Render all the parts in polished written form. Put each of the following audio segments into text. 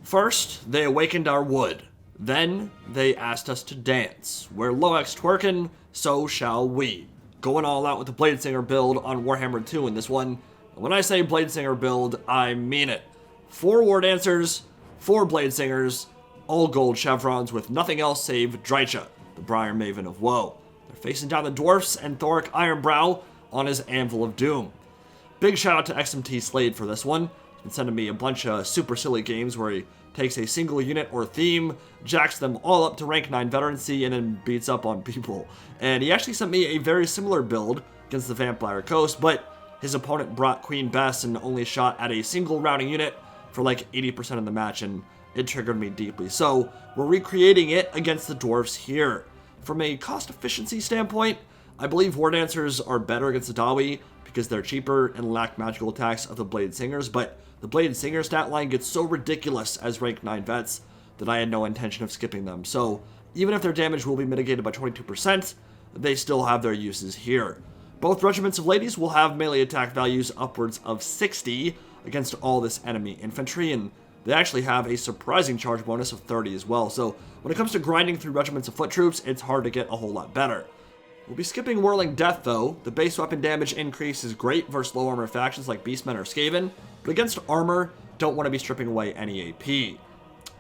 First, they awakened our wood. Then, they asked us to dance. Where Loek's twerking, so shall we. Going all out with the Bladesinger build on Warhammer 2 in this one. And when I say Bladesinger build, I mean it. 4 Wardancers, 4 Bladesingers, all gold chevrons with nothing else save Drycha, the Briar Maven of Woe. They're facing down the Dwarfs and Thoric Ironbrow on his Anvil of Doom. Big shout out to XMT Slade for this one. He's been sending me a bunch of super silly games where he takes a single unit or theme, jacks them all up to rank 9 veterancy, and then beats up on people. And he actually sent me a very similar build against the Vampire Coast, but his opponent brought Queen Bess and only shot at a single rounding unit for like 80% of the match, and it triggered me deeply. So we're recreating it against the Dwarfs here. From a cost efficiency standpoint, I believe Wardancers are better against the Dawi because they're cheaper and lack magical attacks of the Bladesingers, but the Bladesinger stat line gets so ridiculous as rank 9 vets that I had no intention of skipping them. So even if their damage will be mitigated by 22%, they still have their uses here. Both regiments of ladies will have melee attack values upwards of 60 against all this enemy infantry, and they actually have a surprising charge bonus of 30 as well. So when it comes to grinding through regiments of foot troops, it's hard to get a whole lot better. We'll be skipping Whirling Death though. The base weapon damage increase is great versus low armor factions like Beastmen or Skaven, but against armor, don't want to be stripping away any AP.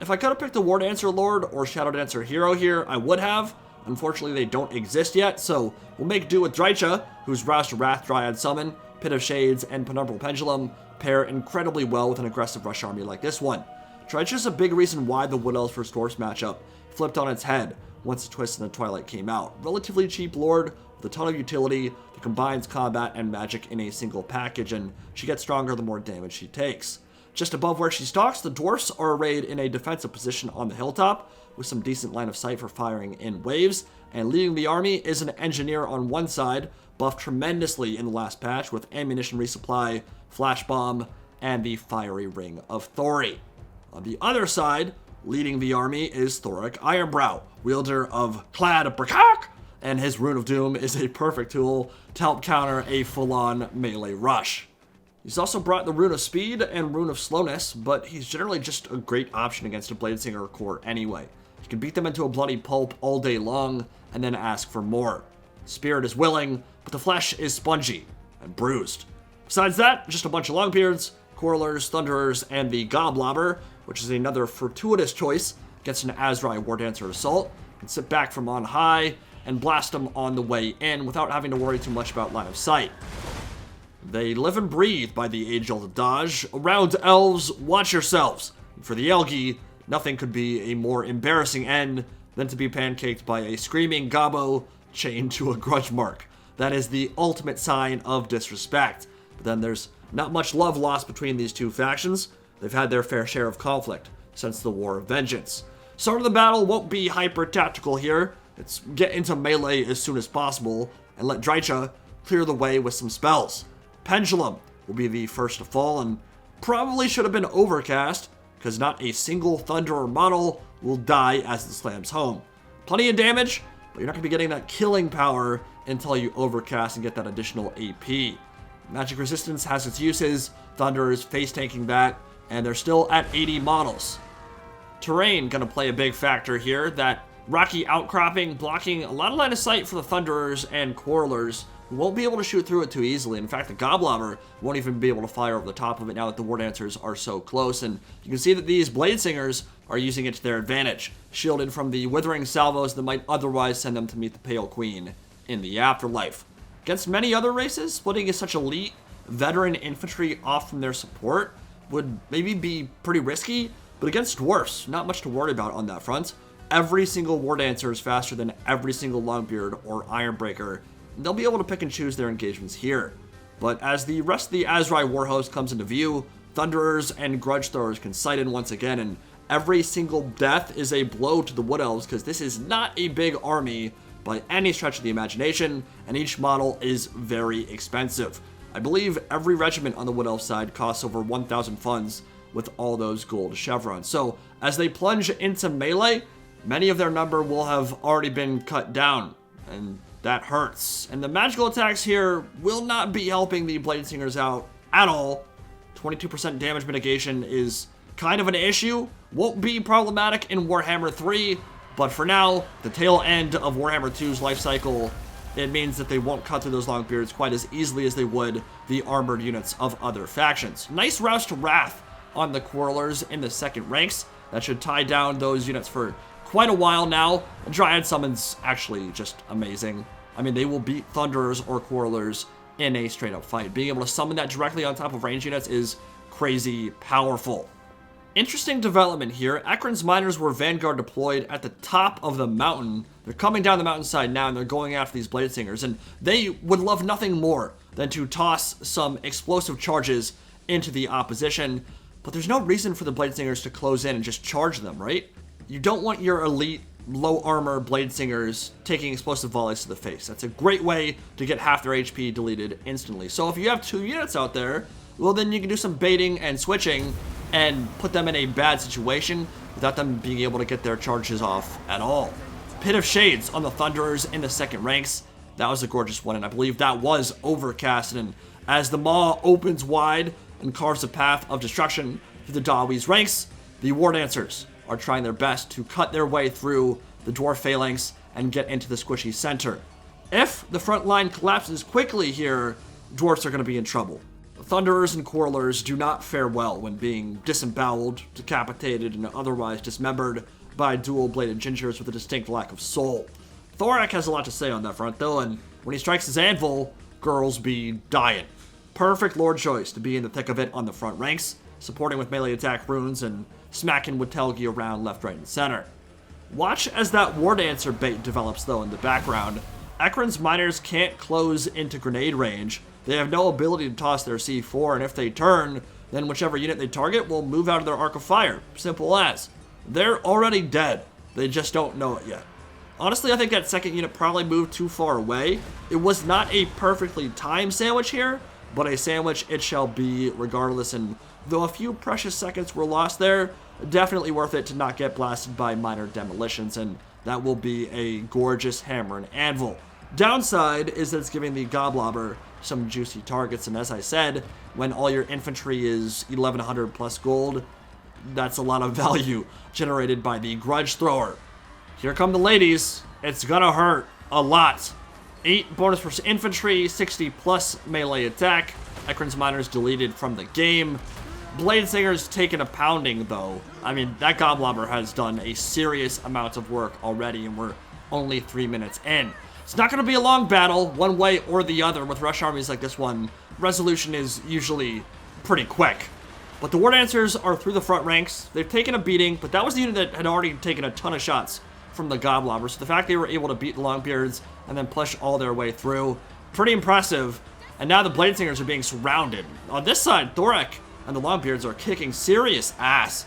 If I could have picked the Wardancer Lord or Shadow Dancer Hero here, I would have. Unfortunately, they don't exist yet, so we'll make do with Drycha, whose Roused Wrath Dryad Summon, Pit of Shades, and Penumbral Pendulum pair incredibly well with an aggressive rush army like this one. Drycha's a big reason why the Wood Elves vs Dwarfs matchup flipped on its head once the Twist in the Twilight came out. Relatively cheap Lord with a ton of utility that combines combat and magic in a single package, and she gets stronger the more damage she takes. Just above where she stalks, the Dwarfs are arrayed in a defensive position on the hilltop with some decent line of sight for firing in waves, and leading the army is an engineer on one side, buffed tremendously in the last patch with ammunition resupply, flash bomb, and the fiery ring of Thori. On the other side, leading the army is Thoric Ironbrow, wielder of Clad Brakak, and his Rune of Doom is a perfect tool to help counter a full-on melee rush. He's also brought the Rune of Speed and Rune of Slowness, but he's generally just a great option against a Bladesinger core anyway. You can beat them into a bloody pulp all day long, and then ask for more. Spirit is willing, but the flesh is spongy and bruised. Besides that, just a bunch of Longbeards, Quarrelers, Thunderers, and the Goblobber, which is another fortuitous choice against an Azrai Wardancer assault. You can sit back from on high and blast them on the way in without having to worry too much about line of sight. They live and breathe by the age-old adage, around elves, watch yourselves. And for the Elgi, nothing could be a more embarrassing end than to be pancaked by a screaming gobbo chained to a grudge mark. That is the ultimate sign of disrespect. But then there's not much love lost between these two factions. They've had their fair share of conflict since the War of Vengeance. Start of the battle won't be hyper-tactical here. It's get into melee as soon as possible and let Drycha clear the way with some spells. Pendulum will be the first to fall, and probably should have been Overcast, because not a single Thunderer model will die as it slams home. Plenty of damage, but you're not going to be getting that killing power until you Overcast and get that additional AP. Magic Resistance has its uses, Thunder is face tanking that, and they're still at 80 models. Terrain going to play a big factor here, that rocky outcropping blocking a lot of line of sight for the Thunderers and Quarrelers, who won't be able to shoot through it too easily. In fact, the Goblobber won't even be able to fire over the top of it now that the Wardancers are so close, and you can see that these Bladesingers are using it to their advantage, shielded from the withering salvos that might otherwise send them to meet the Pale Queen in the afterlife. Against many other races, splitting such elite veteran infantry off from their support would maybe be pretty risky, but against Dwarfs, not much to worry about on that front. Every single Wardancer is faster than every single Longbeard or Ironbreaker. They'll be able to pick and choose their engagements here. But as the rest of the Azrai Warhost comes into view, Thunderers and Grudge Throwers can sight in once again, and every single death is a blow to the Wood Elves because this is not a big army by any stretch of the imagination, and each model is very expensive. I believe every regiment on the Wood Elf side costs over 1,000 funds with all those gold chevrons. So as they plunge into melee, many of their number will have already been cut down, and that hurts. And the magical attacks here will not be helping the Bladesingers out at all. 22% damage mitigation is kind of an issue. Won't be problematic in Warhammer 3, but for now, the tail end of Warhammer 2's life cycle, it means that they won't cut through those long beards quite as easily as they would the armored units of other factions. Nice Rouse to Wrath on the Quarrelers in the second ranks. That should tie down those units for quite a while now. And Dryad Summon's actually just amazing. I mean, they will beat Thunderers or Quarrelers in a straight-up fight. Being able to summon that directly on top of range units is crazy powerful. Interesting development here. Ekron's Miners were Vanguard deployed at the top of the mountain. They're coming down the mountainside now, and they're going after these Bladesingers, and they would love nothing more than to toss some explosive charges into the opposition, but there's no reason for the Bladesingers to close in and just charge them, right? You don't want your elite, low-armor Bladesingers taking explosive volleys to the face. That's a great way to get half their HP deleted instantly. So if you have 2 units out there, well, then you can do some baiting and switching and put them in a bad situation without them being able to get their charges off at all. Pit of Shades on the Thunderers in the second ranks. That was a gorgeous one, and I believe that was overcast. And as the maw opens wide and carves a path of destruction through the Dawi's ranks, the Wardancers are trying their best to cut their way through the Dwarf phalanx and get into the squishy center. If the front line collapses quickly here, Dwarfs are going to be in trouble. Thunderers and Quarrelers do not fare well when being disemboweled, decapitated, and otherwise dismembered by dual-bladed gingers with a distinct lack of soul. Thorak has a lot to say on that front, though, and when he strikes his anvil, girls be dying. Perfect lord choice to be in the thick of it on the front ranks, supporting with melee attack runes and smacking with Telgi around left, right, and center. Watch as that Wardancer bait develops, though, in the background. Ekron's Miners can't close into grenade range. They have no ability to toss their C4, and if they turn, then whichever unit they target will move out of their arc of fire. Simple as. They're already dead. They just don't know it yet. Honestly, I think that second unit probably moved too far away. It was not a perfectly timed sandwich here, but a sandwich it shall be regardless, and though a few precious seconds were lost there, definitely worth it to not get blasted by minor demolitions, and that will be a gorgeous hammer and anvil. Downside is that it's giving the Goblobber some juicy targets, and as I said, when all your infantry is 1100 plus gold, that's a lot of value generated by the Grudge Thrower. Here come the ladies. It's gonna hurt a lot. 8 bonus for infantry, 60 plus melee attack. Ekron's Miners deleted from the game. Bladesinger's taken a pounding, though. I mean, that Goblobber has done a serious amount of work already, and we're only 3 minutes in. It's not going to be a long battle, one way or the other. With rush armies like this one, resolution is usually pretty quick. But the Wardancers are through the front ranks. They've taken a beating, but that was the unit that had already taken a ton of shots from the Goblobber. So the fact they were able to beat the Longbeards and then push all their way through, pretty impressive. And now the Bladesingers are being surrounded. On this side, Thorak and the Longbeards are kicking serious ass.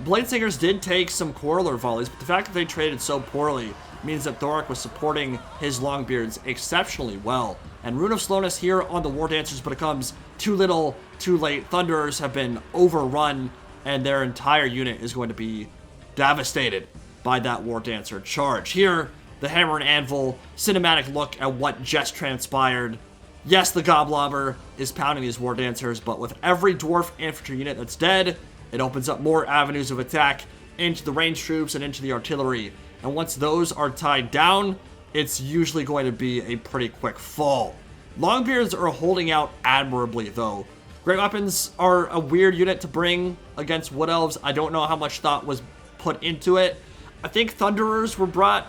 Bladesingers did take some Quarreler volleys, but the fact that they traded so poorly means that Thorak was supporting his Longbeards exceptionally well. And Rune of Slowness here on the Wardancers, but it comes too little, too late. Thunderers have been overrun, and their entire unit is going to be devastated by that Wardancer charge. Here, the Hammer and Anvil cinematic look at what just transpired. Yes, the Goblobber is pounding these Wardancers, but with every Dwarf infantry unit that's dead, it opens up more avenues of attack into the ranged troops and into the artillery. And once those are tied down, it's usually going to be a pretty quick fall. Longbeards are holding out admirably, though. Great Weapons are a weird unit to bring against Wood Elves. I don't know how much thought was put into it. I think Thunderers were brought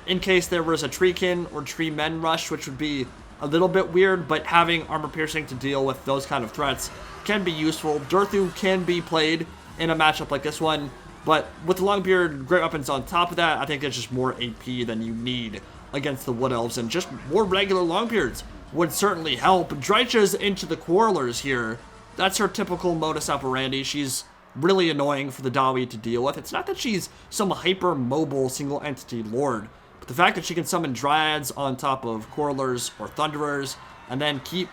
in case there was a Treekin or Tree Men rush, which would be a little bit weird, but having armor piercing to deal with those kind of threats can be useful. Durthu can be played in a matchup like this one, but with the Longbeard Great Weapons on top of that, I think there's just more AP than you need against the Wood Elves, and just more regular Longbeards would certainly help. Drycha's into the Quarrelers here. That's her typical modus operandi. She's really annoying for the Dawi to deal with. It's not that she's some hyper-mobile single-entity lord, but the fact that she can summon Dryads on top of Quarrelers or Thunderers, and then keep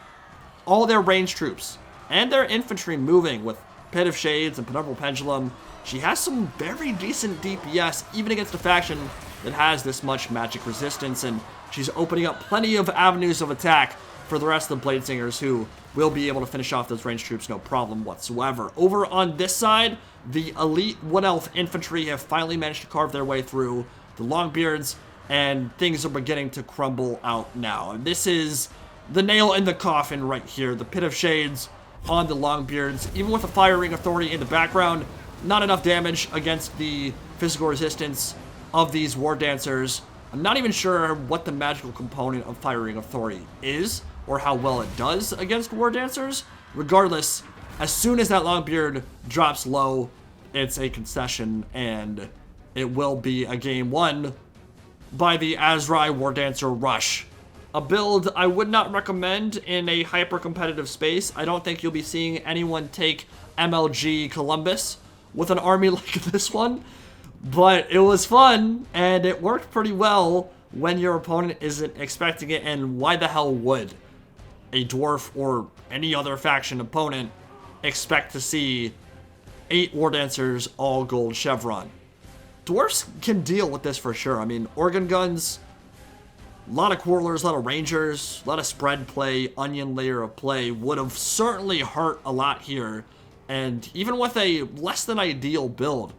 all their ranged troops and their infantry moving with Pit of Shades and Penumbral Pendulum. She has some very decent DPS, even against a faction that has this much magic resistance, and she's opening up plenty of avenues of attack for the rest of the Bladesingers, who will be able to finish off those ranged troops no problem whatsoever. Over on this side, the elite Wood Elf infantry have finally managed to carve their way through the Longbeards, and things are beginning to crumble out now. And this is the nail in the coffin right here. The Pit of Shades on the Longbeards. Even with the Firing Authority in the background, not enough damage against the physical resistance of these Wardancers. I'm not even sure what the magical component of Firing Authority is, or how well it does against Wardancers. Regardless, as soon as that Longbeard drops low, it's a concession, and it will be a game won by the Azrai Wardancer Rush. A build I would not recommend in a hyper-competitive space. I don't think you'll be seeing anyone take MLG Columbus with an army like this one. But it was fun, and it worked pretty well when your opponent isn't expecting it, and why the hell would a Dwarf or any other faction opponent expect to see 8 Wardancers all gold Chevron? Dwarfs can deal with this for sure. I mean, organ guns, a lot of Quarrelers, a lot of Rangers, a lot of spread play, onion layer of play would have certainly hurt a lot here. And even with a less than ideal build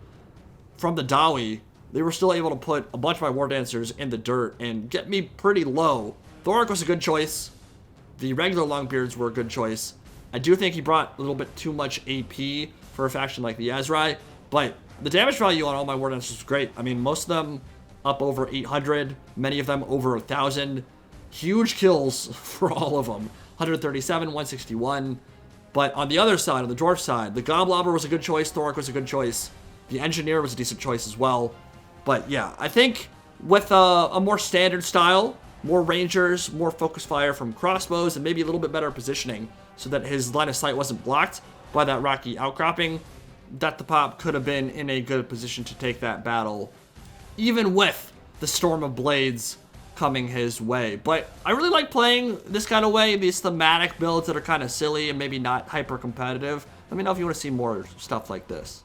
from the Dawi, they were still able to put a bunch of my Wardancers in the dirt and get me pretty low. Thorak was a good choice. The regular Longbeards were a good choice. I do think he brought a little bit too much AP for a faction like the Azrai, but the damage value on all my Wardancers was great. I mean, most of them up over 800, many of them over 1,000. Huge kills for all of them. 137, 161. But on the other side, on the Dwarf side, the Goblobber was a good choice, Thorak was a good choice. The Engineer was a decent choice as well. But yeah, I think with a more standard style, more Rangers, more focus fire from crossbows, and maybe a little bit better positioning so that his line of sight wasn't blocked by that rocky outcropping, that the Pop could have been in a good position to take that battle, even with the Storm of Blades coming his way. But I really like playing this kind of way, these thematic builds that are kind of silly and maybe not hyper competitive. Let me know if you want to see more stuff like this.